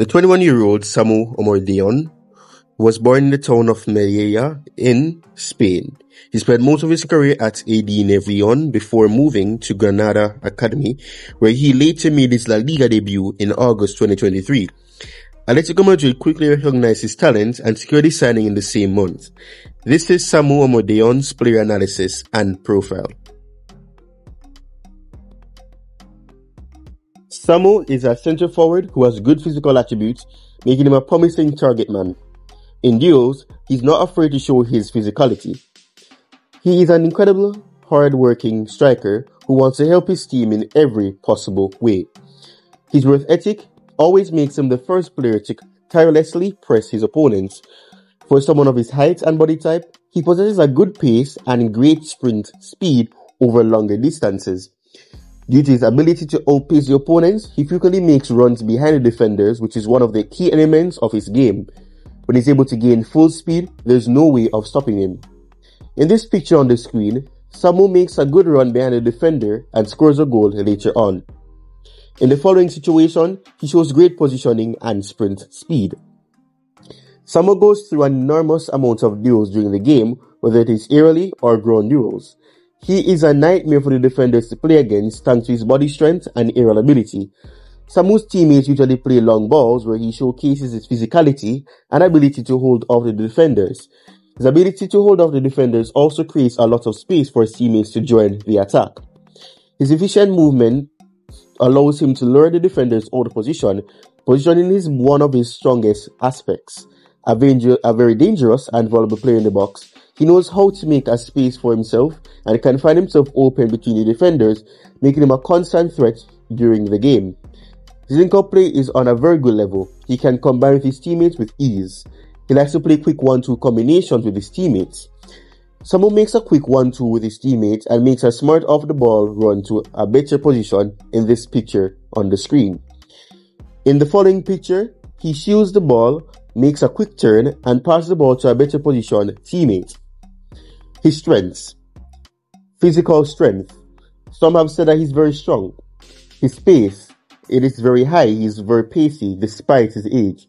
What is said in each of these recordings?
The 21-year-old Samu Omorodion was born in the town of Melilla in Spain. He spent most of his career at AD Nevion before moving to Granada Academy, where he later made his La Liga debut in August 2023. Atletico Madrid quickly recognized his talent and secured his signing in the same month. This is Samu Omorodion's player analysis and profile. Samu is a centre forward who has good physical attributes, making him a promising target man. In duels, he's not afraid to show his physicality. He is an incredible, hard-working striker who wants to help his team in every possible way. His work ethic always makes him the first player to tirelessly press his opponents. For someone of his height and body type, he possesses a good pace and great sprint speed over longer distances. Due to his ability to outpace the opponents, he frequently makes runs behind the defenders, which is one of the key elements of his game. When he's able to gain full speed, there's no way of stopping him. In this picture on the screen, Samu makes a good run behind the defender and scores a goal later on. In the following situation, he shows great positioning and sprint speed. Samu goes through an enormous amount of duels during the game, whether it is aerially or ground duels. He is a nightmare for the defenders to play against thanks to his body strength and aerial ability. Samu's teammates usually play long balls where he showcases his physicality and ability to hold off the defenders. His ability to hold off the defenders also creates a lot of space for his teammates to join the attack. His efficient movement allows him to lure the defenders out of position. Positioning is one of his strongest aspects. A very dangerous and vulnerable player in the box, he knows how to make a space for himself and can find himself open between the defenders, making him a constant threat during the game. His link-up play is on a very good level. He can combine with his teammates with ease. He likes to play quick 1-2 combinations with his teammates. Samu makes a quick 1-2 with his teammates and makes a smart off-the-ball run to a better position in this picture on the screen. In the following picture, he shields the ball, makes a quick turn, and passes the ball to a better position teammate. His strengths. Physical strength. Some have said that he's very strong. His pace. It is very high. He's very pacey despite his age.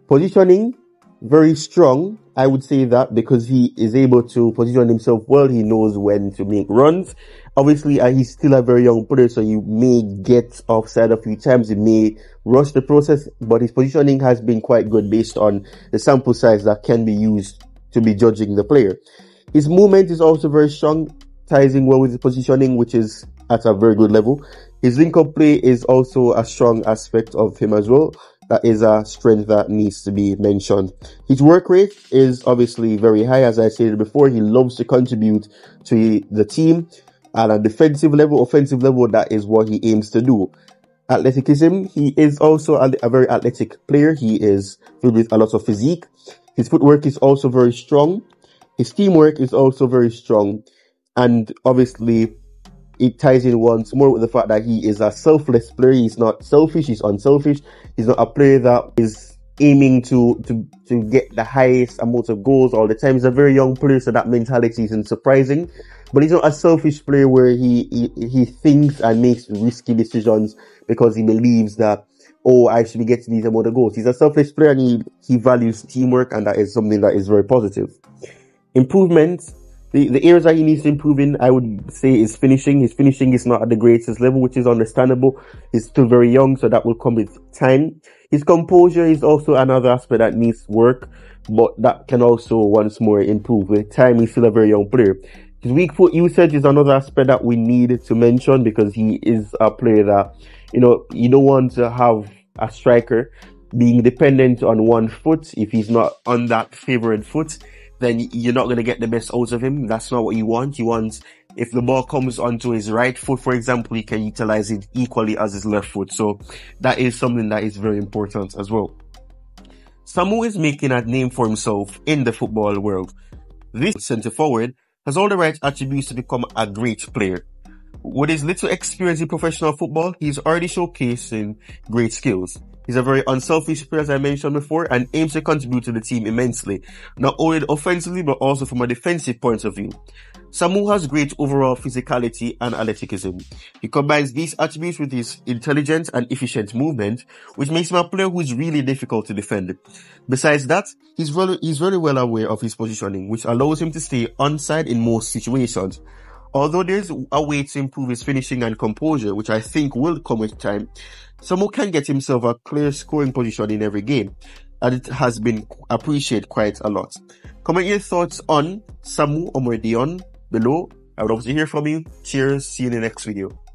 Positioning. Very strong. I would say that because he is able to position himself well. He knows when to make runs. Obviously, he's still a very young player, so he may get offside a few times. He may rush the process, but his positioning has been quite good based on the sample size that can be used to be judging the player. His movement is also very strong, ties in well with his positioning, which is at a very good level. His link-up play is also a strong aspect of him as well. That is a strength that needs to be mentioned. His work rate is obviously very high. As I said before, he loves to contribute to the team. At a defensive level, offensive level, that is what he aims to do. Athleticism, he is also a very athletic player. He is filled with a lot of physique. His footwork is also very strong. His teamwork is also very strong. And obviously, it ties in once more with the fact that he is a selfless player. He's not selfish, he's unselfish. He's not a player that is aiming to get the highest amount of goals all the time. He's a very young player, so that mentality isn't surprising. But he's not a selfish player where he thinks and makes risky decisions because he believes that, oh, I should be getting these amount of goals. He's a selfish player and he values teamwork, and that is something that is very positive. Improvements. The areas that he needs to improve in, I would say, is finishing. His finishing is not at the greatest level, which is understandable. He's still very young, so that will come with time. His composure is also another aspect that needs work, but that can also once more improve. With time, he's still a very young player. His weak foot usage is another aspect that we need to mention because he is a player that, you don't want to have a striker being dependent on one foot. If he's not on that favored foot, then you're not going to get the best out of him. That's not what you want. You want, if the ball comes onto his right foot, for example, he can utilize it equally as his left foot. So that is something that is very important as well. Samu is making a name for himself in the football world. This centre forward has all the right attributes to become a great player. With his little experience in professional football, he's already showcasing great skills. He's a very unselfish player, as I mentioned before, and aims to contribute to the team immensely, not only offensively, but also from a defensive point of view. Samu has great overall physicality and athleticism. He combines these attributes with his intelligent and efficient movement, which makes him a player who is really difficult to defend. Besides that, he's very well aware of his positioning, which allows him to stay onside in most situations. Although there's a way to improve his finishing and composure, which I think will come with time, Samu can get himself a clear scoring position in every game, and it has been appreciated quite a lot. Comment your thoughts on Samu Omorodion below. I would love to hear from you. Cheers. See you in the next video.